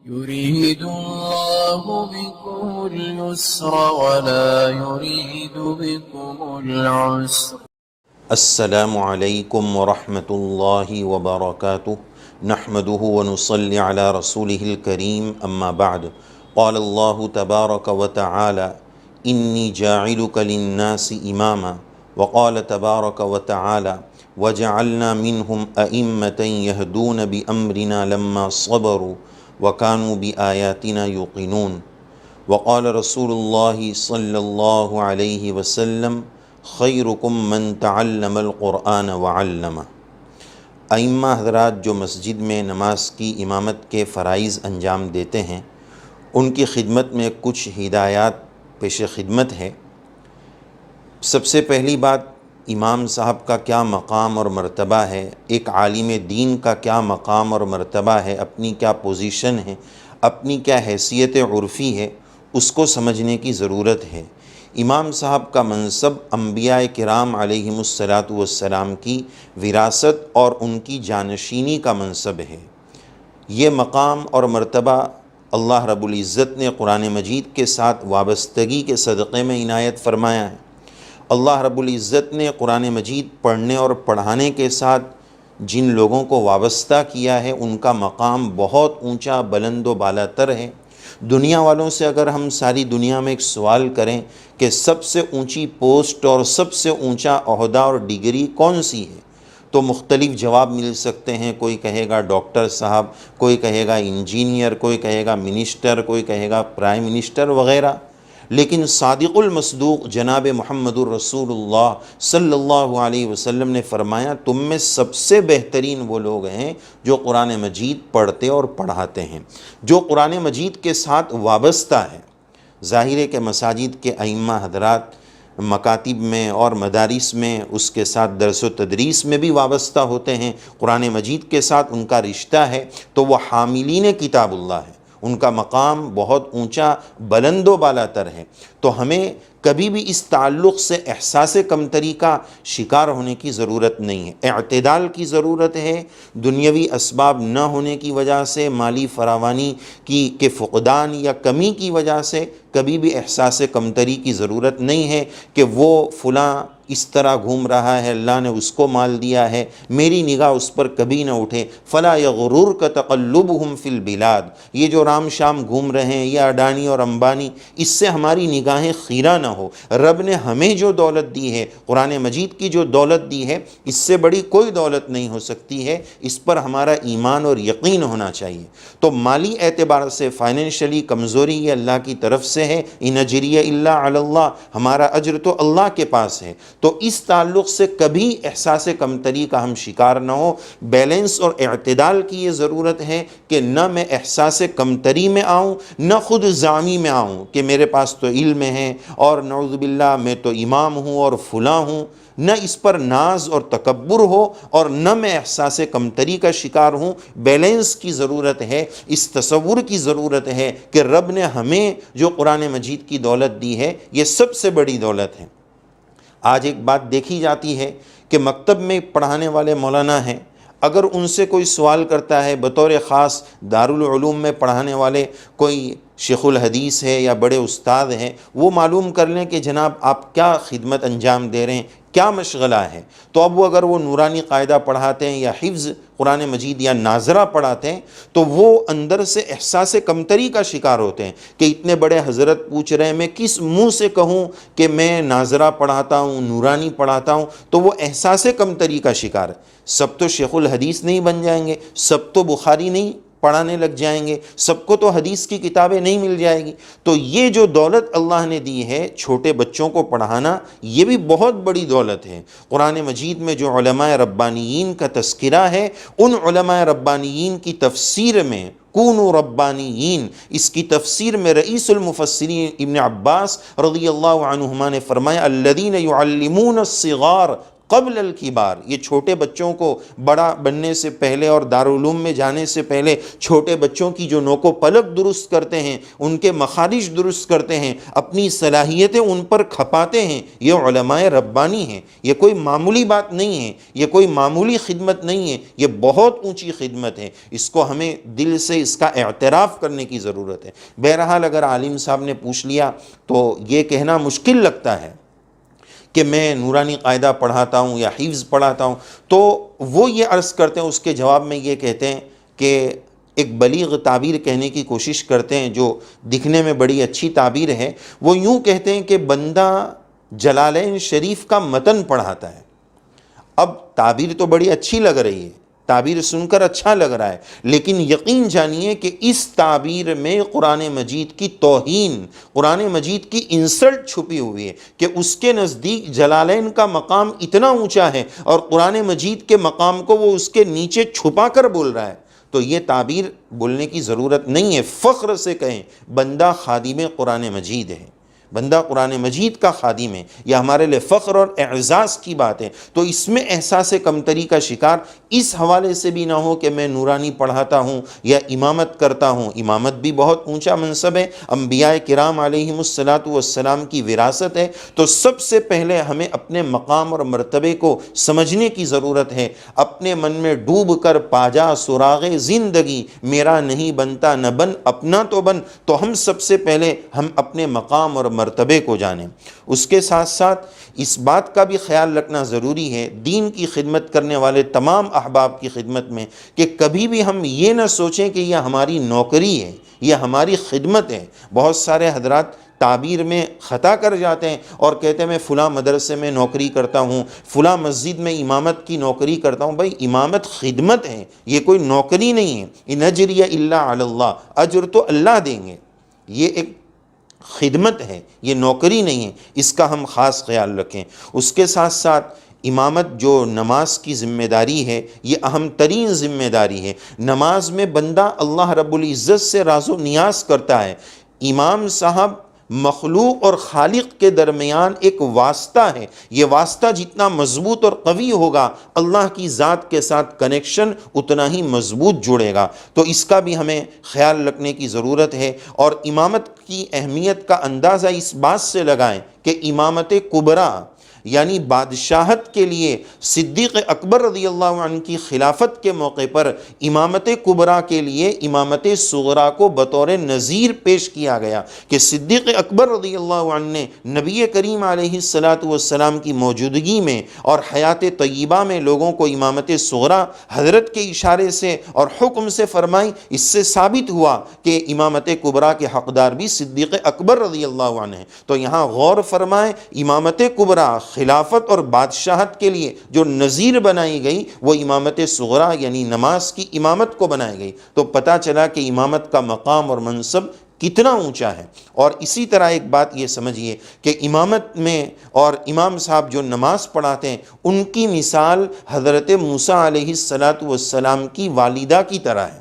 يريد الله بكم اليسر ولا يريد بكم العسر. السلام علیکم ورحمۃ اللہ وبرکاتہ نحمده ونصلی علی رسوله الکریم اما بعد قال اللہ تبارک وتعالی انی جاعلک للناس اماما وقال تبارک وتعالی وجعلنا منهم ائمة يهدون بأمرنا لما صبروا وكانوا بآياتنا يوقنون وقال رسول اللہ صلی اللہ علیہ وسلم خیرکم من تعلم القرآن وعلمہ۔ ائمہ حضرات جو مسجد میں نماز کی امامت کے فرائض انجام دیتے ہیں، ان کی خدمت میں کچھ ہدایات پیش خدمت ہے۔ سب سے پہلی بات، امام صاحب کا کیا مقام اور مرتبہ ہے، ایک عالم دین کا کیا مقام اور مرتبہ ہے، اپنی کیا پوزیشن ہے، اپنی کیا حیثیت عرفی ہے، اس کو سمجھنے کی ضرورت ہے۔ امام صاحب کا منصب انبیاء کرام علیہم السلام کی وراثت اور ان کی جانشینی کا منصب ہے۔ یہ مقام اور مرتبہ اللہ رب العزت نے قرآن مجید کے ساتھ وابستگی کے صدقے میں عنایت فرمایا ہے۔ اللہ رب العزت نے قرآن مجید پڑھنے اور پڑھانے کے ساتھ جن لوگوں کو وابستہ کیا ہے، ان کا مقام بہت اونچا، بلند و بالا تر ہے۔ دنیا والوں سے اگر ہم ساری دنیا میں ایک سوال کریں کہ سب سے اونچی پوسٹ اور سب سے اونچا عہدہ اور ڈگری کون سی ہے، تو مختلف جواب مل سکتے ہیں۔ کوئی کہے گا ڈاکٹر صاحب، کوئی کہے گا انجینئر، کوئی کہے گا منسٹر، کوئی کہے گا پرائم منسٹر وغیرہ۔ لیکن صادق المصدوق جناب محمد الرسول اللہ صلی اللہ علیہ وسلم نے فرمایا، تم میں سب سے بہترین وہ لوگ ہیں جو قرآن مجید پڑھتے اور پڑھاتے ہیں، جو قرآن مجید کے ساتھ وابستہ ہے۔ ظاہر ہے کہ مساجد کے ائمہ حضرات مکاتب میں اور مدارس میں، اس کے ساتھ درس و تدریس میں بھی وابستہ ہوتے ہیں، قرآن مجید کے ساتھ ان کا رشتہ ہے، تو وہ حاملین کتاب اللہ ہے، ان کا مقام بہت اونچا، بلند و بالا تر ہے۔ تو ہمیں کبھی بھی اس تعلق سے احساس کمتری کا شکار ہونے کی ضرورت نہیں ہے۔ اعتدال کی ضرورت ہے۔ دنیاوی اسباب نہ ہونے کی وجہ سے، مالی فراوانی کے فقدان یا کمی کی وجہ سے کبھی بھی احساس کمتری کی ضرورت نہیں ہے کہ وہ فلاں اس طرح گھوم رہا ہے، اللہ نے اس کو مال دیا ہے، میری نگاہ اس پر کبھی نہ اٹھے۔ فلا یغررک تقلبہم فی البلاد، یہ جو رام شام گھوم رہے ہیں، یہ اڈانی اور امبانی، اس سے ہماری نگاہیں خیرہ نہ ہو۔ رب نے ہمیں جو دولت دی ہے، قرآن مجید کی جو دولت دی ہے، اس سے بڑی کوئی دولت نہیں ہو سکتی ہے، اس پر ہمارا ایمان اور یقین ہونا چاہیے۔ تو مالی اعتبار سے فائنینشلی کمزوری یہ اللہ کی طرف سے ہے، ان اجری الا علی اللہ، ہمارا اجر تو اللہ کے پاس ہے۔ تو اس تعلق سے کبھی احساس کمتری کا ہم شکار نہ ہو۔ بیلنس اور اعتدال کی یہ ضرورت ہے کہ نہ میں احساس کمتری میں آؤں، نہ خود ضامی میں آؤں کہ میرے پاس تو علم ہے اور نعوذ باللہ میں تو امام ہوں اور فلاں ہوں، نہ اس پر ناز اور تکبر ہو اور نہ میں احساس کمتری کا شکار ہوں۔ بیلنس کی ضرورت ہے، اس تصور کی ضرورت ہے کہ رب نے ہمیں جو قرآن مجید کی دولت دی ہے، یہ سب سے بڑی دولت ہے۔ آج ایک بات دیکھی جاتی ہے کہ مکتب میں پڑھانے والے مولانا ہیں، اگر ان سے کوئی سوال کرتا ہے، بطور خاص دارالعلوم میں پڑھانے والے کوئی شیخ الحدیث ہے یا بڑے استاد ہیں، وہ معلوم کر لیں کہ جناب آپ کیا خدمت انجام دے رہے ہیں، کیا مشغلہ ہے۔ تو اب وہ اگر وہ نورانی قاعدہ پڑھاتے ہیں یا حفظ قرآن مجید یا ناظرہ پڑھاتے ہیں، تو وہ اندر سے احساس کمتری کا شکار ہوتے ہیں کہ اتنے بڑے حضرت پوچھ رہے ہیں، میں کس منہ سے کہوں کہ میں ناظرہ پڑھاتا ہوں، نورانی پڑھاتا ہوں، تو وہ احساس کمتری کا شکار ہے۔ سب تو شیخ الحدیث نہیں بن جائیں گے، سب تو بخاری نہیں پڑھانے لگ جائیں گے، سب کو تو حدیث کی کتابیں نہیں مل جائے گی۔ تو یہ جو دولت اللہ نے دی ہے، چھوٹے بچوں کو پڑھانا، یہ بھی بہت بڑی دولت ہے۔ قرآن مجید میں جو علماء ربانیین کا تذکرہ ہے، ان علماء ربانیین کی تفسیر میں کونوا ربانیین، اس کی تفسیر میں رئیس المفسرین ابن عباس رضی اللہ عنہما نے فرمایا الذین یعلمون الصغار قبل الکبار، یہ چھوٹے بچوں کو بڑا بننے سے پہلے اور دارالعلوم میں جانے سے پہلے چھوٹے بچوں کی جو نوک و پلک درست کرتے ہیں، ان کے مخارج درست کرتے ہیں، اپنی صلاحیتیں ان پر کھپاتے ہیں، یہ علماء ربانی ہیں۔ یہ کوئی معمولی بات نہیں ہے، یہ کوئی معمولی خدمت نہیں ہے، یہ بہت اونچی خدمت ہے۔ اس کو ہمیں دل سے اس کا اعتراف کرنے کی ضرورت ہے۔ بہرحال اگر عالم صاحب نے پوچھ لیا تو یہ کہنا مشکل لگتا ہے کہ میں نورانی قاعدہ پڑھاتا ہوں یا حفظ پڑھاتا ہوں، تو وہ یہ عرض کرتے ہیں، اس کے جواب میں یہ کہتے ہیں کہ ایک بلیغ تعبیر کہنے کی کوشش کرتے ہیں جو دکھنے میں بڑی اچھی تعبیر ہے۔ وہ یوں کہتے ہیں کہ بندہ جلالین شریف کا متن پڑھاتا ہے۔ اب تعبیر تو بڑی اچھی لگ رہی ہے، تعبیر سن کر اچھا لگ رہا ہے، لیکن یقین جانیے کہ اس تعبیر میں قرآن مجید کی توہین، قرآن مجید کی انسلٹ چھپی ہوئی ہے کہ اس کے نزدیک جلالین کا مقام اتنا اونچا ہے اور قرآن مجید کے مقام کو وہ اس کے نیچے چھپا کر بول رہا ہے۔ تو یہ تعبیر بولنے کی ضرورت نہیں ہے، فخر سے کہیں بندہ خادم قرآن مجید ہے، بندہ قرآن مجید کا خادم ہے، یہ ہمارے لئے فخر اور اعزاز کی بات ہے۔ تو اس میں احساس کمتری کا شکار اس حوالے سے بھی نہ ہو کہ میں نورانی پڑھاتا ہوں یا امامت کرتا ہوں۔ امامت بھی بہت اونچا منصب ہے، انبیاء کرام علیہم السلام کی وراثت ہے۔ تو سب سے پہلے ہمیں اپنے مقام اور مرتبے کو سمجھنے کی ضرورت ہے، اپنے من میں ڈوب کر پاجا سراغ زندگی، میرا نہیں بنتا نہ بن اپنا تو بن۔ تو ہم سب سے پہلے ہم اپنے مقام اور مرتبے کو جانیں۔ اس کے ساتھ ساتھ اس بات کا بھی خیال رکھنا ضروری ہے دین کی خدمت کرنے والے تمام احباب کی خدمت میں کہ کبھی بھی ہم یہ نہ سوچیں کہ یہ ہماری نوکری ہے، یہ ہماری خدمت ہے۔ بہت سارے حضرات تعبیر میں خطا کر جاتے ہیں اور کہتے ہیں میں فلاں مدرسے میں نوکری کرتا ہوں، فلاں مسجد میں امامت کی نوکری کرتا ہوں۔ بھائی امامت خدمت ہے، یہ کوئی نوکری نہیں ہے۔ ان اجریہ الا علی اللہ، اجر تو اللہ دیں گے، یہ ایک خدمت ہے، یہ نوکری نہیں ہے، اس کا ہم خاص خیال رکھیں۔ اس کے ساتھ ساتھ امامت جو نماز کی ذمہ داری ہے، یہ اہم ترین ذمہ داری ہے۔ نماز میں بندہ اللہ رب العزت سے راز و نیاز کرتا ہے۔ امام صاحب مخلوق اور خالق کے درمیان ایک واسطہ ہے، یہ واسطہ جتنا مضبوط اور قوی ہوگا اللہ کی ذات کے ساتھ کنیکشن اتنا ہی مضبوط جڑے گا۔ تو اس کا بھی ہمیں خیال رکھنے کی ضرورت ہے، اور امامت کی اہمیت کا اندازہ اس بات سے لگائیں کہ امامت کبریٰ یعنی بادشاہت کے لیے صدیق اکبر رضی اللہ عنہ کی خلافت کے موقع پر امامت کبریٰ کے لیے امامت صغریٰ کو بطور نظیر پیش کیا گیا کہ صدیق اکبر رضی اللہ عنہ نے نبی کریم علیہ السلام کی موجودگی میں اور حیات طیبہ میں لوگوں کو امامت صغریٰ حضرت کے اشارے سے اور حکم سے فرمائی۔ اس سے ثابت ہوا کہ امامت کبریٰ کے حقدار بھی صدیق اکبر رضی اللہ عنہ ہیں۔ تو یہاں غور فرمائیں، امامت کبریٰ خلافت اور بادشاہت کے لیے جو نظیر بنائی گئی وہ امامت صغریٰ یعنی نماز کی امامت کو بنائی گئی۔ تو پتہ چلا کہ امامت کا مقام اور منصب کتنا اونچا ہے۔ اور اسی طرح ایک بات یہ سمجھیے کہ امامت میں اور امام صاحب جو نماز پڑھاتے ہیں ان کی مثال حضرت موسیٰ علیہ السلام کی والدہ کی طرح ہے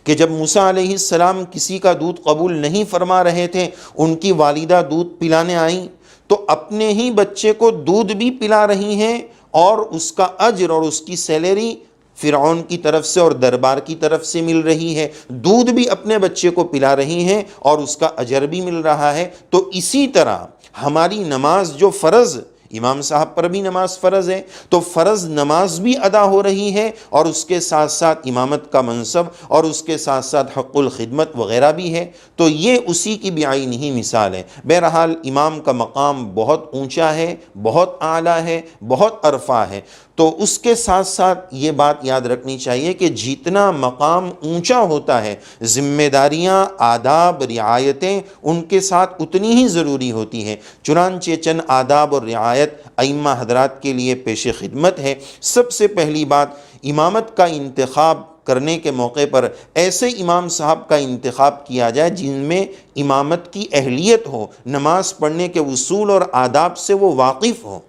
کہ جب موسیٰ علیہ السلام کسی کا دودھ قبول نہیں فرما رہے تھے، ان کی والدہ دودھ پلانے آئیں تو اپنے ہی بچے کو دودھ بھی پلا رہی ہیں اور اس کا اجر اور اس کی سیلری فرعون کی طرف سے اور دربار کی طرف سے مل رہی ہے۔ دودھ بھی اپنے بچے کو پلا رہی ہیں اور اس کا اجر بھی مل رہا ہے۔ تو اسی طرح ہماری نماز جو فرض، امام صاحب پر بھی نماز فرض ہے، تو فرض نماز بھی ادا ہو رہی ہے اور اس کے ساتھ ساتھ امامت کا منصب اور اس کے ساتھ ساتھ حق الخدمت وغیرہ بھی ہے۔ تو یہ اسی کی بعین ہی مثال ہے۔ بہرحال امام کا مقام بہت اونچا ہے، بہت اعلیٰ ہے، بہت عرفہ ہے۔ تو اس کے ساتھ ساتھ یہ بات یاد رکھنی چاہیے کہ جتنا مقام اونچا ہوتا ہے ذمہ داریاں، آداب، رعایتیں ان کے ساتھ اتنی ہی ضروری ہوتی ہیں۔ چنانچہ چند آداب اور رعایت ائمہ حضرات کے لیے پیش خدمت ہے۔ سب سے پہلی بات، امامت کا انتخاب کرنے کے موقع پر ایسے امام صاحب کا انتخاب کیا جائے جن میں امامت کی اہلیت ہو، نماز پڑھنے کے اصول اور آداب سے وہ واقف ہو۔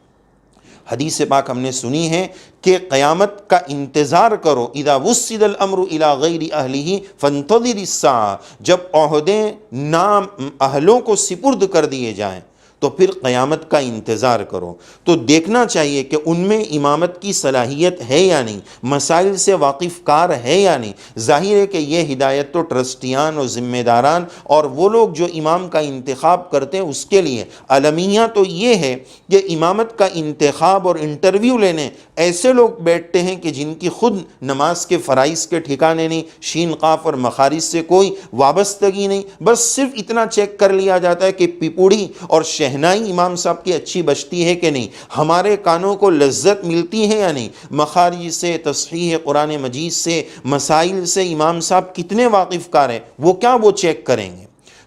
حدیث پاک ہم نے سنی ہے کہ قیامت کا انتظار کرو، اذا وسد الامر الى غیر اہلہ فانتظر الساعہ، جب عہدے نام اہلوں کو سپرد کر دیے جائیں تو پھر قیامت کا انتظار کرو۔ تو دیکھنا چاہیے کہ ان میں امامت کی صلاحیت ہے یا نہیں، مسائل سے واقف کار ہے یا نہیں۔ ظاہر ہے کہ یہ ہدایت تو ٹرسٹیان اور ذمہ داران اور وہ لوگ جو امام کا انتخاب کرتے ہیں اس کے لیے۔ المیہ تو یہ ہے کہ امامت کا انتخاب اور انٹرویو لینے ایسے لوگ بیٹھتے ہیں کہ جن کی خود نماز کے فرائض کے ٹھکانے نہیں، شین قاف اور مخارج سے کوئی وابستگی نہیں، بس صرف اتنا چیک کر لیا جاتا ہے کہ پیپوڑی اور شہنائی امام صاحب کی اچھی بجتی ہے کہ نہیں، ہمارے کانوں کو لذت ملتی ہے یا نہیں، مخارج سے، تصحیح قرآن مجید سے، مسائل سے امام صاحب کتنے واقف کار ہیں، وہ کیا وہ چیک کریں گے؟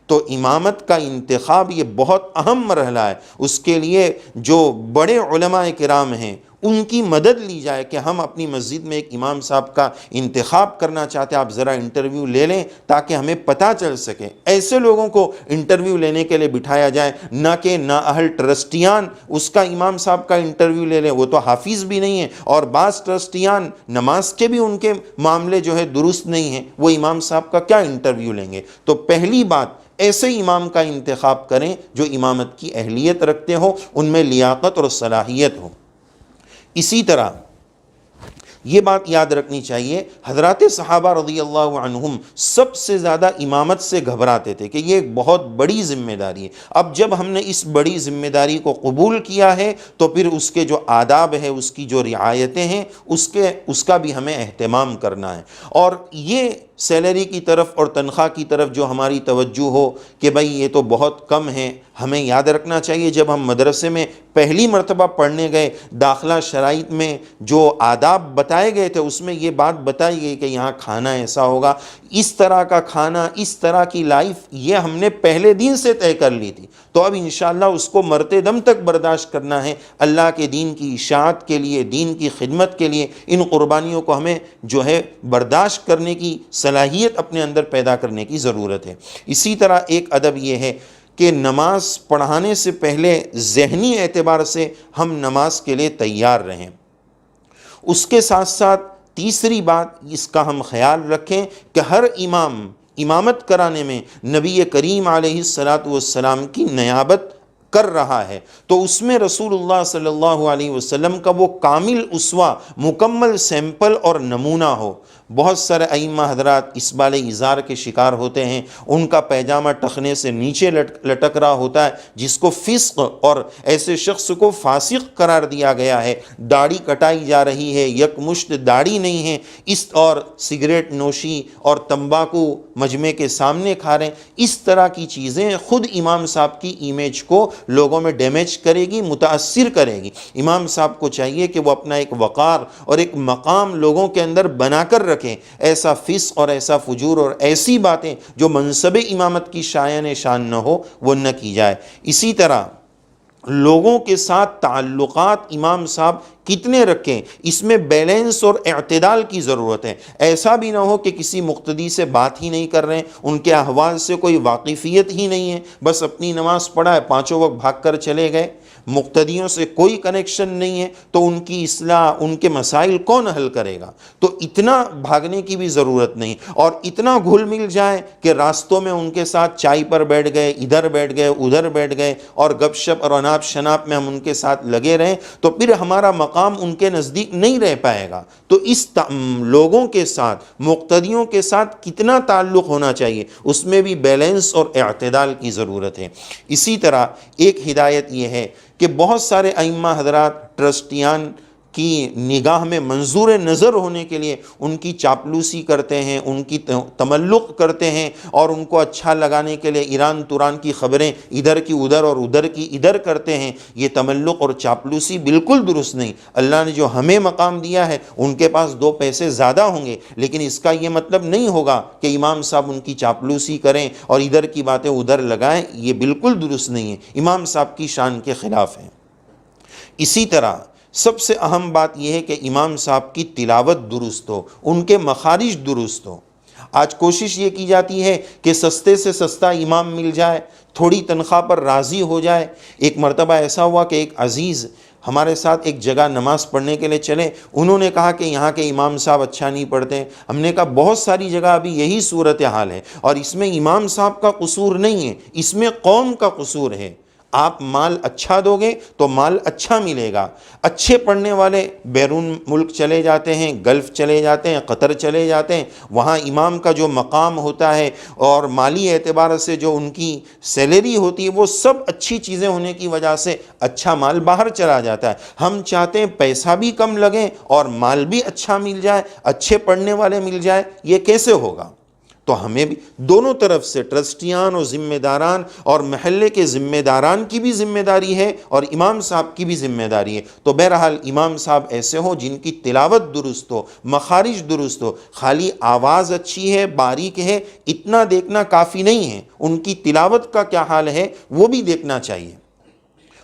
تو امامت کا انتخاب یہ بہت اہم مرحلہ ہے۔ اس کے لیے جو بڑے علماء کرام ہیں ان کی مدد لی جائے کہ ہم اپنی مسجد میں ایک امام صاحب کا انتخاب کرنا چاہتے ہیں، آپ ذرا انٹرویو لے لیں تاکہ ہمیں پتہ چل سکے۔ ایسے لوگوں کو انٹرویو لینے کے لیے بٹھایا جائے، نہ کہ نااہل ٹرسٹیان اس کا امام صاحب کا انٹرویو لے لیں، وہ تو حافظ بھی نہیں ہیں، اور بعض ٹرسٹیان نماز کے بھی ان کے معاملے جو ہے درست نہیں ہیں، وہ امام صاحب کا کیا انٹرویو لیں گے؟ تو پہلی بات، ایسے امام کا انتخاب کریں جو امامت کی اہلیت رکھتے ہو، ان میں لیاقت اور صلاحیت ہو۔ اسی طرح یہ بات یاد رکھنی چاہیے، حضرات صحابہ رضی اللہ عنہم سب سے زیادہ امامت سے گھبراتے تھے کہ یہ ایک بہت بڑی ذمہ داری ہے۔ اب جب ہم نے اس بڑی ذمہ داری کو قبول کیا ہے تو پھر اس کے جو آداب ہے، اس کی جو رعایتیں ہیں، اس کا بھی ہمیں اہتمام کرنا ہے۔ اور یہ سیلری کی طرف اور تنخواہ کی طرف جو ہماری توجہ ہو کہ بھئی یہ تو بہت کم ہے، ہمیں یاد رکھنا چاہیے جب ہم مدرسے میں پہلی مرتبہ پڑھنے گئے، داخلہ شرائط میں جو آداب بتائے گئے تھے اس میں یہ بات بتائی گئی کہ یہاں کھانا ایسا ہوگا، اس طرح کا کھانا، اس طرح کی لائف، یہ ہم نے پہلے دن سے طے کر لی تھی۔ تو اب انشاءاللہ اس کو مرتے دم تک برداشت کرنا ہے۔ اللہ کے دین کی اشاعت کے لیے، دین کی خدمت کے لیے ان قربانیوں کو ہمیں جو ہے برداشت کرنے کی صلاحیت اپنے اندر پیدا کرنے کی ضرورت ہے۔ اسی طرح ایک ادب یہ ہے کہ نماز پڑھانے سے پہلے ذہنی اعتبار سے ہم نماز کے لیے تیار رہیں۔ اس کے ساتھ ساتھ تیسری بات اس کا ہم خیال رکھیں کہ ہر امام امامت کرانے میں نبی کریم علیہ السلام کی نیابت کر رہا ہے، تو اس میں رسول اللہ صلی اللہ علیہ وسلم کا وہ کامل اسوہ، مکمل سیمپل اور نمونہ ہو۔ بہت سارے ائمہ حضرات اسبال ازار کے شکار ہوتے ہیں، ان کا پیجامہ ٹخنے سے نیچے لٹک رہا ہوتا ہے، جس کو فسق اور ایسے شخص کو فاسق قرار دیا گیا ہے۔ داڑھی کٹائی جا رہی ہے، یک مشت داڑھی نہیں ہے، اور سگریٹ نوشی اور تمباکو مجمع کے سامنے کھا رہے ہیں۔ اس طرح کی چیزیں خود امام صاحب کی امیج کو لوگوں میں ڈیمیج کرے گی، متاثر کرے گی۔ امام صاحب کو چاہیے کہ وہ اپنا ایک وقار اور ایک مقام لوگوں کے اندر بنا کر رکھیں۔ ایسا فسق اور ایسا فجور اور ایسی باتیں جو منصب امامت کی شایان شان نہ ہو وہ نہ کی جائے۔ اسی طرح لوگوں کے ساتھ تعلقات امام صاحب کتنے رکھیں، اس میں بیلنس اور اعتدال کی ضرورت ہے۔ ایسا بھی نہ ہو کہ کسی مقتدی سے بات ہی نہیں کر رہے ہیں، ان کے احوال سے کوئی واقفیت ہی نہیں ہے، بس اپنی نماز پڑھا ہے، پانچوں وقت بھاگ کر چلے گئے، مقتدیوں سے کوئی کنیکشن نہیں ہے، تو ان کی اصلاح، ان کے مسائل کون حل کرے گا؟ تو اتنا بھاگنے کی بھی ضرورت نہیں، اور اتنا گھل مل جائے کہ راستوں میں ان کے ساتھ چائے پر بیٹھ گئے، ادھر بیٹھ گئے، ادھر بیٹھ گئے، اور گپ شپ اور اناپ شناپ میں ہم ان کے ساتھ لگے رہیں، تو پھر ہمارا مقام ان کے نزدیک نہیں رہ پائے گا۔ تو اس لوگوں کے ساتھ، مقتدیوں کے ساتھ کتنا تعلق ہونا چاہیے، اس میں بھی بیلنس اور اعتدال کی ضرورت ہے۔ اسی طرح ایک ہدایت یہ ہے کہ بہت سارے ائمہ حضرات ٹرسٹیان کی نگاہ میں منظور نظر ہونے کے لیے ان کی چاپلوسی کرتے ہیں، ان کی تملق کرتے ہیں، اور ان کو اچھا لگانے کے لیے ایران توران کی خبریں ادھر کی ادھر اور ادھر کی ادھر کرتے ہیں۔ یہ تملق اور چاپلوسی بالکل درست نہیں۔ اللہ نے جو ہمیں مقام دیا ہے، ان کے پاس دو پیسے زیادہ ہوں گے، لیکن اس کا یہ مطلب نہیں ہوگا کہ امام صاحب ان کی چاپلوسی کریں اور ادھر کی باتیں ادھر لگائیں، یہ بالکل درست نہیں ہے، امام صاحب کی شان کے خلاف ہے۔ اسی طرح سب سے اہم بات یہ ہے کہ امام صاحب کی تلاوت درست ہو، ان کے مخارج درست ہو۔ آج کوشش یہ کی جاتی ہے کہ سستے سے سستا امام مل جائے، تھوڑی تنخواہ پر راضی ہو جائے۔ ایک مرتبہ ایسا ہوا کہ ایک عزیز ہمارے ساتھ ایک جگہ نماز پڑھنے کے لیے چلے، انہوں نے کہا کہ یہاں کے امام صاحب اچھا نہیں پڑھتے ہیں۔ ہم نے کہا بہت ساری جگہ ابھی یہی صورتحال ہے، اور اس میں امام صاحب کا قصور نہیں ہے، اس میں قوم کا قصور ہے۔ آپ مال اچھا دو گے تو مال اچھا ملے گا۔ اچھے پڑھنے والے بیرون ملک چلے جاتے ہیں، گلف چلے جاتے ہیں، قطر چلے جاتے ہیں، وہاں امام کا جو مقام ہوتا ہے اور مالی اعتبار سے جو ان کی سیلری ہوتی ہے وہ سب اچھی چیزیں ہونے کی وجہ سے اچھا مال باہر چلا جاتا ہے۔ ہم چاہتے ہیں پیسہ بھی کم لگے اور مال بھی اچھا مل جائے، اچھے پڑھنے والے مل جائے، یہ کیسے ہوگا؟ تو ہمیں بھی دونوں طرف سے ٹرسٹیان اور ذمہ داران اور محلے کے ذمہ داران کی بھی ذمہ داری ہے اور امام صاحب کی بھی ذمہ داری ہے۔ تو بہرحال امام صاحب ایسے ہوں جن کی تلاوت درست ہو، مخارج درست ہو، خالی آواز اچھی ہے، باریک ہے، اتنا دیکھنا کافی نہیں ہے، ان کی تلاوت کا کیا حال ہے وہ بھی دیکھنا چاہیے۔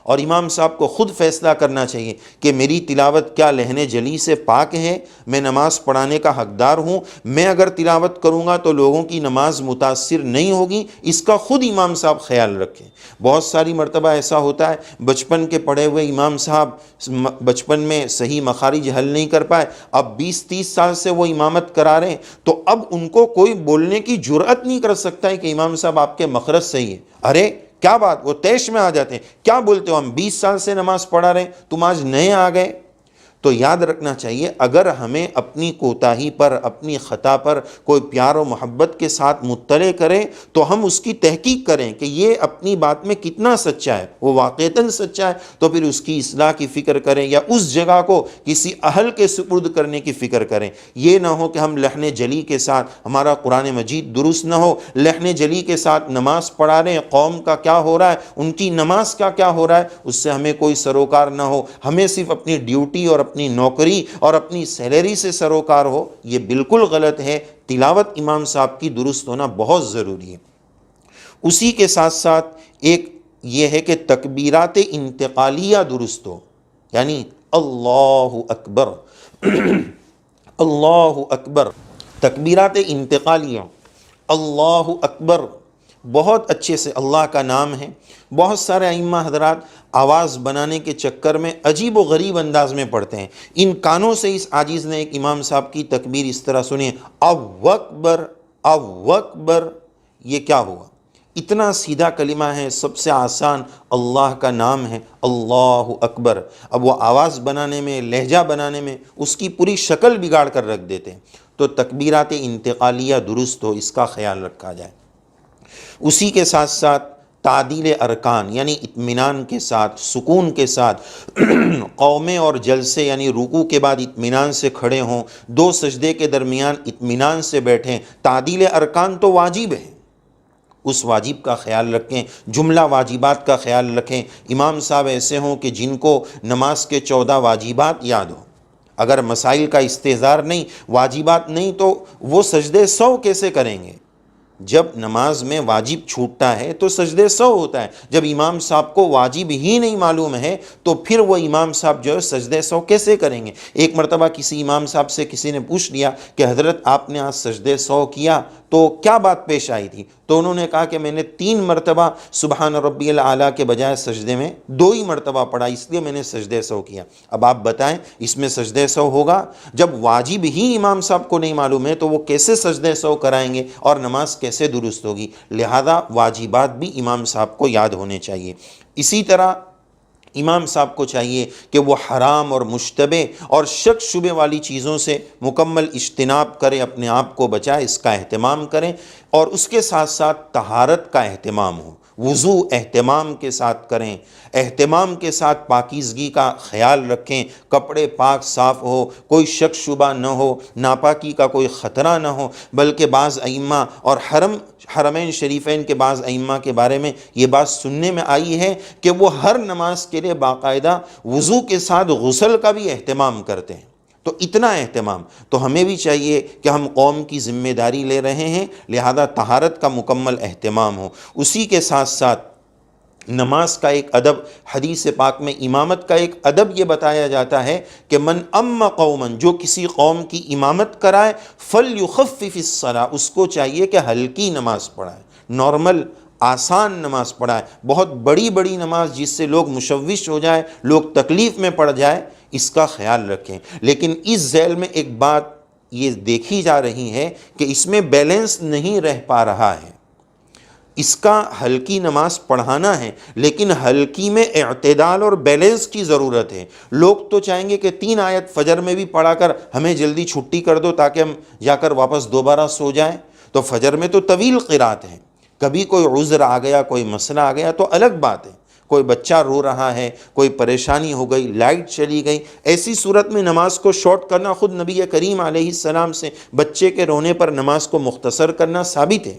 اور امام صاحب کو خود فیصلہ کرنا چاہیے کہ میری تلاوت کیا لہن جلی سے پاک ہے، میں نماز پڑھانے کا حقدار ہوں، میں اگر تلاوت کروں گا تو لوگوں کی نماز متاثر نہیں ہوگی، اس کا خود امام صاحب خیال رکھیں۔ بہت ساری مرتبہ ایسا ہوتا ہے بچپن کے پڑھے ہوئے امام صاحب بچپن میں صحیح مخارج حل نہیں کر پائے، اب 20-30 سال سے وہ امامت کرا رہے ہیں، تو اب ان کو کوئی بولنے کی جرأت نہیں کر سکتا ہے کہ امام صاحب آپ کے مخرج صحیح ہے۔ ارے کیا بات، وہ طیش میں آ جاتے ہیں، کیا بولتے ہو، ہم 20 سال سے نماز پڑھا رہے ہیں، تم آج نئے آ گئے۔ تو یاد رکھنا چاہیے اگر ہمیں اپنی کوتاہی پر، اپنی خطا پر کوئی پیار و محبت کے ساتھ مطلع کریں تو ہم اس کی تحقیق کریں کہ یہ اپنی بات میں کتنا سچا ہے، وہ واقعتاً سچا ہے تو پھر اس کی اصلاح کی فکر کریں یا اس جگہ کو کسی اہل کے سپرد کرنے کی فکر کریں۔ یہ نہ ہو کہ ہم لہن جلی کے ساتھ، ہمارا قرآن مجید درست نہ ہو، لہن جلی کے ساتھ نماز پڑھا رہے ہیں، قوم کا کیا ہو رہا ہے، ان کی نماز کا کیا ہو رہا ہے، اس سے ہمیں کوئی سروکار نہ ہو، ہمیں صرف اپنی ڈیوٹی اور اپنی نوکری اور اپنی سیلری سے سروکار ہو، یہ بالکل غلط ہے۔ تلاوت امام صاحب کی درست ہونا بہت ضروری ہے۔ اسی کے ساتھ ساتھ ایک یہ ہے کہ تکبیرات انتقالیہ درست ہو، یعنی اللہ اکبر اللہ اکبر، تکبیرات انتقالیہ، اللہ اکبر بہت اچھے سے، اللہ کا نام ہے۔ بہت سارے ائمہ حضرات آواز بنانے کے چکر میں عجیب و غریب انداز میں پڑھتے ہیں۔ ان کانوں سے اس عاجز نے ایک امام صاحب کی تکبیر اس طرح سنی، اللہ اکبر اللہ اکبر، یہ کیا ہوا؟ اتنا سیدھا کلمہ ہے، سب سے آسان اللہ کا نام ہے، اللہ اکبر۔ اب وہ آواز بنانے میں، لہجہ بنانے میں اس کی پوری شکل بگاڑ کر رکھ دیتے ہیں۔ تو تکبیرات انتقالیہ درست ہو، اس کا خیال رکھا جائے۔ اسی کے ساتھ ساتھ تعدیل ارکان، یعنی اطمینان کے ساتھ، سکون کے ساتھ قومیں اور جلسے، یعنی رکوع کے بعد اطمینان سے کھڑے ہوں، دو سجدے کے درمیان اطمینان سے بیٹھیں۔ تعدیل ارکان تو واجب ہے، اس واجب کا خیال رکھیں، جملہ واجبات کا خیال رکھیں۔ امام صاحب ایسے ہوں کہ جن کو نماز کے 14 واجبات یاد ہوں۔ اگر مسائل کا استحضار نہیں، واجبات نہیں، تو وہ سجدے 100 کیسے کریں گے؟ جب نماز میں واجب چھوٹتا ہے تو سجدے 100 ہوتا ہے۔ جب امام صاحب کو واجب ہی نہیں معلوم ہے تو پھر وہ امام صاحب جو ہے سجدے 100 کیسے کریں گے؟ ایک مرتبہ کسی امام صاحب سے کسی نے پوچھ لیا کہ حضرت آپ نے آج سجدے 100 کیا تو کیا بات پیش آئی تھی؟ تو انہوں نے کہا کہ میں نے 3 مرتبہ سبحان ربی الاعلیٰ کے بجائے سجدے میں 2 ہی مرتبہ پڑھا، اس لیے میں نے سجدے 100 کیا۔ اب آپ بتائیں اس میں سجدے 100 ہوگا؟ جب واجب ہی امام صاحب کو نہیں معلوم ہے تو وہ کیسے سجدے 100 کرائیں گے اور نماز کیسے درست ہوگی؟ لہذا واجبات بھی امام صاحب کو یاد ہونے چاہیے۔ اسی طرح امام صاحب کو چاہیے کہ وہ حرام اور مشتبہ اور شک شبے والی چیزوں سے مکمل اجتناب کریں، اپنے آپ کو بچائے، اس کا اہتمام کریں، اور اس کے ساتھ ساتھ طہارت کا اہتمام ہو، وضو اہتمام کے ساتھ کریں، اہتمام کے ساتھ پاکیزگی کا خیال رکھیں، کپڑے پاک صاف ہو، کوئی شک شبہ نہ ہو، ناپاکی کا کوئی خطرہ نہ ہو۔ بلکہ بعض ائمہ اور حرمین شریفین کے بعض ائمہ کے بارے میں یہ بات سننے میں آئی ہے کہ وہ ہر نماز کے لیے باقاعدہ وضو کے ساتھ غسل کا بھی اہتمام کرتے ہیں۔ تو اتنا اہتمام تو ہمیں بھی چاہیے کہ ہم قوم کی ذمہ داری لے رہے ہیں، لہذا طہارت کا مکمل اہتمام ہو۔ اسی کے ساتھ ساتھ نماز کا ایک ادب، حدیث پاک میں امامت کا ایک ادب یہ بتایا جاتا ہے کہ من ام قوما، جو کسی قوم کی امامت کرائے، فلیخفف الصلاۃ، اس کو چاہیے کہ ہلکی نماز پڑھائے، نارمل آسان نماز پڑھائے۔ بہت بڑی بڑی نماز جس سے لوگ مشوش ہو جائے، لوگ تکلیف میں پڑ جائے، اس کا خیال رکھیں۔ لیکن اس ذیل میں ایک بات یہ دیکھی جا رہی ہے کہ اس میں بیلنس نہیں رہ پا رہا ہے۔ اس کا ہلکی نماز پڑھانا ہے، لیکن ہلکی میں اعتدال اور بیلنس کی ضرورت ہے۔ لوگ تو چاہیں گے کہ 3 آیت فجر میں بھی پڑھا کر ہمیں جلدی چھٹی کر دو تاکہ ہم جا کر واپس دوبارہ سو جائیں، تو فجر میں تو طویل قرات ہے، کبھی کوئی عذر آ گیا، کوئی مسئلہ آ گیا تو الگ بات ہے، کوئی بچہ رو رہا ہے، کوئی پریشانی ہو گئی، لائٹ چلی گئی، ایسی صورت میں نماز کو شارٹ کرنا، خود نبی کریم علیہ السلام سے بچے کے رونے پر نماز کو مختصر کرنا ثابت ہے۔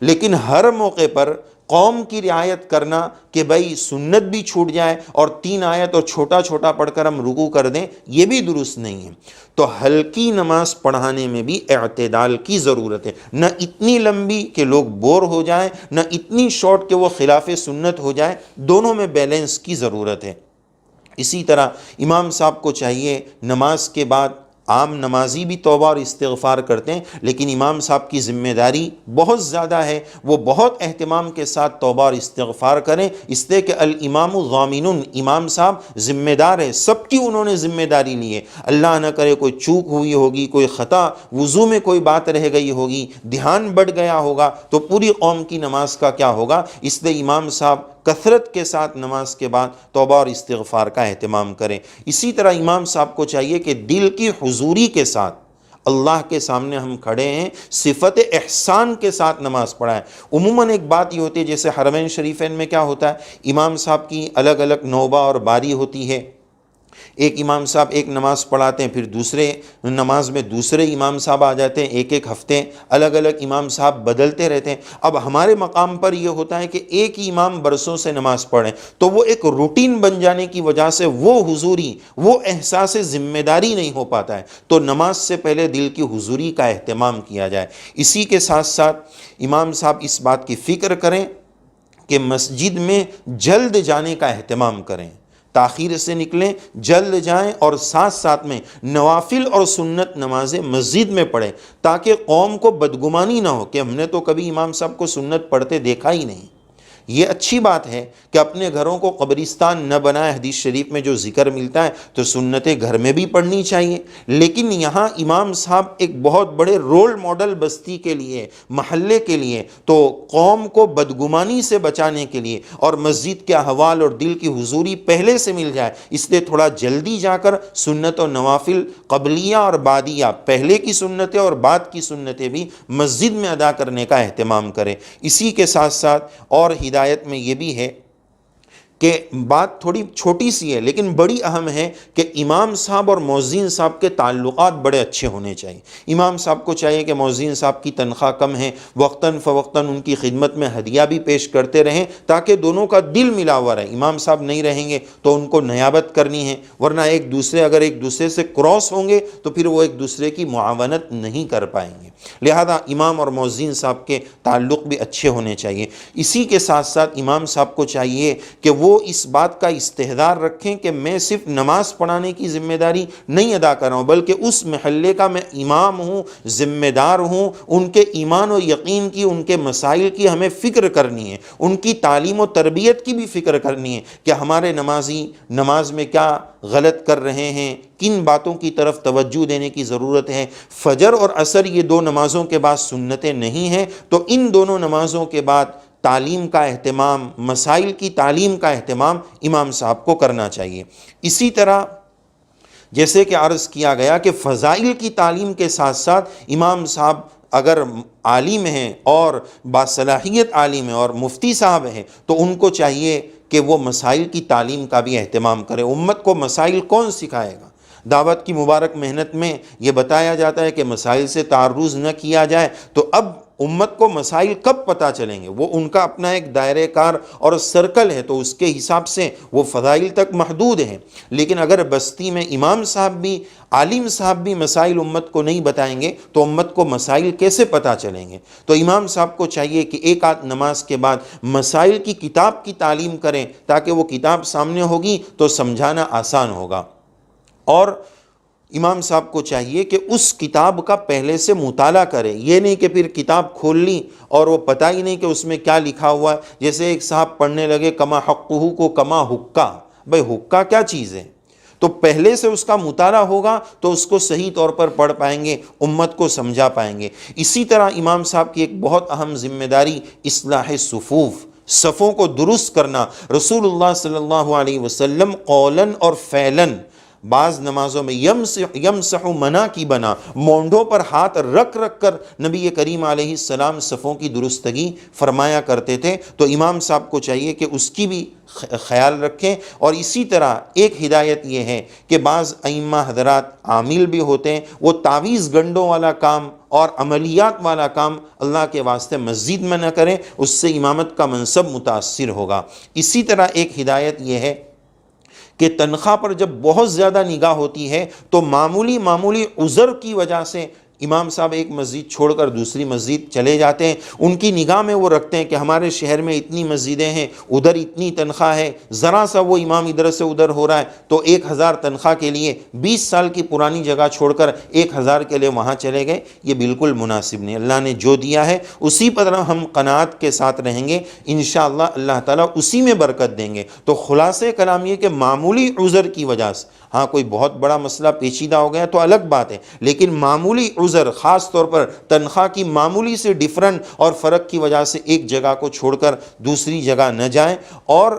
لیکن ہر موقع پر قوم کی رعایت کرنا کہ بھائی سنت بھی چھوٹ جائے اور 3 آیت اور چھوٹا چھوٹا پڑھ کر ہم رکوع کر دیں، یہ بھی درست نہیں ہے۔ تو ہلکی نماز پڑھانے میں بھی اعتدال کی ضرورت ہے، نہ اتنی لمبی کہ لوگ بور ہو جائیں، نہ اتنی شارٹ کہ وہ خلاف سنت ہو جائے، دونوں میں بیلنس کی ضرورت ہے۔ اسی طرح امام صاحب کو چاہیے نماز کے بعد، عام نمازی بھی توبہ اور استغفار کرتے ہیں، لیکن امام صاحب کی ذمہ داری بہت زیادہ ہے، وہ بہت اہتمام کے ساتھ توبہ اور استغفار کریں، اس لیے کہ الامام ضامن، امام صاحب ذمہ دار ہے، سب کی انہوں نے ذمہ داری لی ہے۔ اللہ نہ کرے کوئی چوک ہوئی ہوگی، کوئی خطا، وضو میں کوئی بات رہ گئی ہوگی، دھیان بڑھ گیا ہوگا، تو پوری قوم کی نماز کا کیا ہوگا؟ اس لیے امام صاحب کثرت کے ساتھ نماز کے بعد توبہ اور استغفار کا اہتمام کریں۔ اسی طرح امام صاحب کو چاہیے کہ دل کی حضوری کے ساتھ، اللہ کے سامنے ہم کھڑے ہیں، صفت احسان کے ساتھ نماز پڑھائیں۔ عموماً ایک بات یہ ہوتی ہے، جیسے حرمین شریفین میں کیا ہوتا ہے، امام صاحب کی الگ الگ نوبہ اور باری ہوتی ہے، ایک امام صاحب ایک نماز پڑھاتے ہیں، پھر دوسرے نماز میں دوسرے امام صاحب آ جاتے ہیں، ایک ایک ہفتے الگ الگ امام صاحب بدلتے رہتے ہیں۔ اب ہمارے مقام پر یہ ہوتا ہے کہ ایک ہی امام برسوں سے نماز پڑھیں، تو وہ ایک روٹین بن جانے کی وجہ سے وہ حضوری، وہ احساس ذمہ داری نہیں ہو پاتا ہے۔ تو نماز سے پہلے دل کی حضوری کا اہتمام کیا جائے۔ اسی کے ساتھ ساتھ امام صاحب اس بات کی فکر کریں کہ مسجد میں جلد جانے کا اہتمام کریں، تاخیر سے نکلیں، جلد جائیں، اور ساتھ ساتھ میں نوافل اور سنت نمازیں مسجد میں پڑھیں، تاکہ قوم کو بدگمانی نہ ہو کہ ہم نے تو کبھی امام صاحب کو سنت پڑھتے دیکھا ہی نہیں۔ یہ اچھی بات ہے کہ اپنے گھروں کو قبرستان نہ بنائے، حدیث شریف میں جو ذکر ملتا ہے تو سنتیں گھر میں بھی پڑھنی چاہیے، لیکن یہاں امام صاحب ایک بہت بڑے رول ماڈل بستی کے لیے، محلے کے لیے، تو قوم کو بدگمانی سے بچانے کے لیے اور مسجد کے احوال اور دل کی حضوری پہلے سے مل جائے، اس لیے تھوڑا جلدی جا کر سنت و نوافل قبلیہ اور بعدیہ، پہلے کی سنتیں اور بعد کی سنتیں بھی مسجد میں ادا کرنے کا اہتمام کریں۔ اسی کے ساتھ ساتھ اور ہدایت میں یہ بھی ہے کہ بات تھوڑی چھوٹی سی ہے لیکن بڑی اہم ہے کہ امام صاحب اور مؤذن صاحب کے تعلقات بڑے اچھے ہونے چاہیے۔ امام صاحب کو چاہیے کہ مؤذن صاحب کی تنخواہ کم ہے، وقتاً فوقتاً ان کی خدمت میں ہدیہ بھی پیش کرتے رہیں تاکہ دونوں کا دل ملا ہوا رہے۔ امام صاحب نہیں رہیں گے تو ان کو نیابت کرنی ہے، ورنہ اگر ایک دوسرے سے کراس ہوں گے تو پھر وہ ایک دوسرے کی معاونت نہیں کر پائیں گے۔ لہذا امام اور مؤذن صاحب کے تعلق بھی اچھے ہونے چاہیے۔ اسی کے ساتھ ساتھ امام صاحب کو چاہیے کہ وہ اس بات کا استحضار رکھیں کہ میں صرف نماز پڑھانے کی ذمہ داری نہیں ادا کر رہا ہوں، بلکہ اس محلے کا میں امام ہوں، ذمہ دار ہوں، ان کے ایمان و یقین کی، ان کے مسائل کی ہمیں فکر کرنی ہے، ان کی تعلیم و تربیت کی بھی فکر کرنی ہے کہ ہمارے نمازی نماز میں کیا غلط کر رہے ہیں، کن باتوں کی طرف توجہ دینے کی ضرورت ہے۔ فجر اور عصر یہ 2 نمازوں کے بعد سنتیں نہیں ہیں، تو ان دونوں نمازوں کے بعد تعلیم کا اہتمام، مسائل کی تعلیم کا اہتمام امام صاحب کو کرنا چاہیے۔ اسی طرح جیسے کہ عرض کیا گیا کہ فضائل کی تعلیم کے ساتھ ساتھ امام صاحب اگر عالم ہیں اور باصلاحیت عالم ہیں اور مفتی صاحب ہیں تو ان کو چاہیے کہ وہ مسائل کی تعلیم کا بھی اہتمام کریں۔ امت کو مسائل کون سکھائے گا؟ دعوت کی مبارک محنت میں یہ بتایا جاتا ہے کہ مسائل سے تعرض نہ کیا جائے، تو اب امت کو مسائل کب پتہ چلیں گے؟ وہ ان کا اپنا ایک دائرہ کار اور سرکل ہے، تو اس کے حساب سے وہ فضائل تک محدود ہیں۔ لیکن اگر بستی میں امام صاحب بھی، عالم صاحب بھی مسائل امت کو نہیں بتائیں گے تو امت کو مسائل کیسے پتہ چلیں گے؟ تو امام صاحب کو چاہیے کہ ایک آدھ نماز کے بعد مسائل کی کتاب کی تعلیم کریں، تاکہ وہ کتاب سامنے ہوگی تو سمجھانا آسان ہوگا۔ اور امام صاحب کو چاہیے کہ اس کتاب کا پہلے سے مطالعہ کرے، یہ نہیں کہ پھر کتاب کھول لی اور وہ پتہ ہی نہیں کہ اس میں کیا لکھا ہوا ہے۔ جیسے ایک صاحب پڑھنے لگے کما حقہ کو کما حقہ، بھئی حقہ کیا چیز ہے؟ تو پہلے سے اس کا مطالعہ ہوگا تو اس کو صحیح طور پر پڑھ پائیں گے، امت کو سمجھا پائیں گے۔ اسی طرح امام صاحب کی ایک بہت اہم ذمہ داری اصلاح صفوف، صفوں کو درست کرنا۔ رسول اللہ صلی اللہ علیہ وسلم قولاً اور فعلاً بعض نمازوں میں یمسح مناکبنا، مونڈوں پر ہاتھ رکھ رکھ کر نبی کریم علیہ السلام صفوں کی درستگی فرمایا کرتے تھے۔ تو امام صاحب کو چاہیے کہ اس کی بھی خیال رکھیں۔ اور اسی طرح ایک ہدایت یہ ہے کہ بعض ائمہ حضرات عامل بھی ہوتے ہیں، وہ تعویذ گنڈوں والا کام اور عملیات والا کام اللہ کے واسطے مسجد میں نہ کریں، اس سے امامت کا منصب متاثر ہوگا۔ اسی طرح ایک ہدایت یہ ہے کہ تنخواہ پر جب بہت زیادہ نگاہ ہوتی ہے تو معمولی عذر کی وجہ سے امام صاحب ایک مسجد چھوڑ کر دوسری مسجد چلے جاتے ہیں۔ ان کی نگاہ میں وہ رکھتے ہیں کہ ہمارے شہر میں اتنی مسجدیں ہیں، ادھر اتنی تنخواہ ہے، ذرا سا وہ امام ادھر سے ادھر ہو رہا ہے تو 1000 تنخواہ کے لیے 20 سال کی پرانی جگہ چھوڑ کر 1000 کے لیے وہاں چلے گئے، یہ بالکل مناسب نہیں۔ اللہ نے جو دیا ہے اسی پر ہم قناعت کے ساتھ رہیں گے، انشاءاللہ اللہ تعالیٰ اسی میں برکت دیں گے۔ تو خلاصے کلام یہ کہ معمولی عذر کی وجہ سے، ہاں کوئی بہت بڑا مسئلہ پیچیدہ ہو گیا تو الگ بات ہے، لیکن معمولی عذر، خاص طور پر تنخواہ کی معمولی سے ڈفرنٹ اور فرق کی وجہ سے ایک جگہ کو چھوڑ کر دوسری جگہ نہ جائیں۔ اور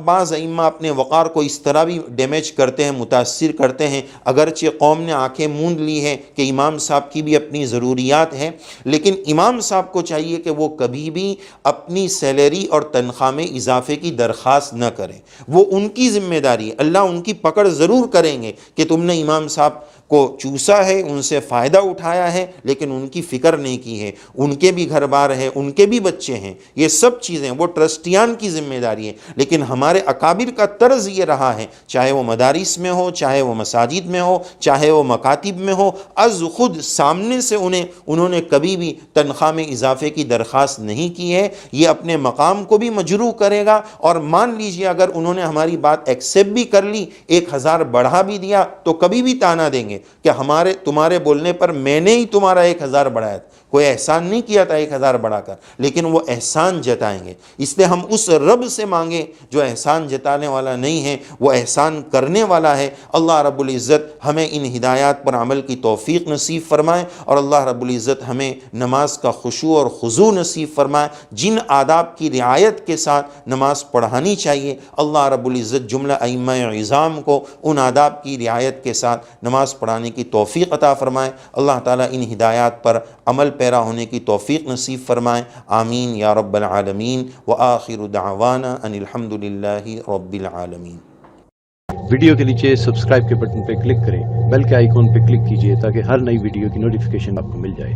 بعض ائمہ اپنے وقار کو اس طرح بھی ڈیمیج کرتے ہیں، متاثر کرتے ہیں، اگرچہ قوم نے آنکھیں موند لی ہے کہ امام صاحب کی بھی اپنی ضروریات ہیں، لیکن امام صاحب کو چاہیے کہ وہ کبھی بھی اپنی سیلری اور تنخواہ میں اضافے کی درخواست نہ کریں۔ وہ ان کی ذمہ داری ہے، اللہ ان کی پکڑ ضرور کریں گے کہ تم نے امام صاحب کو چوسا ہے، ان سے فائدہ اٹھایا ہے، لیکن ان کی فکر نہیں کی ہے، ان کے بھی گھر بار ہے، ان کے بھی بچے ہیں، یہ سب چیزیں وہ ٹرسٹیان کی ذمہ داری ہے۔ لیکن ہمارے اکابر کا طرز یہ رہا ہے، چاہے وہ مدارس میں ہو، چاہے وہ مساجد میں ہو، چاہے وہ مکاتب میں ہو، از خود سامنے سے انہوں نے کبھی بھی تنخواہ میں اضافے کی درخواست نہیں کی ہے۔ یہ اپنے مقام کو بھی مجروح کرے گا، اور مان لیجئے اگر انہوں نے ہماری بات ایکسیپٹ بھی کر لی، 1000 بڑھا بھی دیا، تو کبھی بھی تانا دیں گے کہ تمہارے بولنے پر میں نے ہی تمہارا 1000 بڑھایا تھا، کوئی احسان نہیں کیا تھا 1000 بڑھا کر، لیکن وہ احسان جتائیں گے۔ اس لیے ہم اس رب سے مانگیں جو احسان جتانے والا نہیں ہے، وہ احسان کرنے والا ہے۔ اللہ رب العزت ہمیں ان ہدایات پر عمل کی توفیق نصیب فرمائے، اور اللہ رب العزت ہمیں نماز کا خشوع اور خضوع نصیب فرمائے۔ جن آداب کی رعایت کے ساتھ نماز پڑھانی چاہیے، اللہ رب العزت جملہ ائمہ عظام کو ان آداب کی رعایت کے ساتھ نماز پڑھانے کی توفیق عطا فرمائے۔ اللہ تعالیٰ ان ہدایات پر عمل پیرا ہونے کی توفیق نصیب فرمائے، آمین یا رب العالمین۔ وآخر دعوانا ان الحمد للہ رب العالمین۔ ویڈیو کے نیچے سبسکرائب کے بٹن پہ کلک کریں، بیل کے آئیکن پہ کلک کیجئے تاکہ ہر نئی ویڈیو کی نوٹیفیکیشن آپ کو مل جائے۔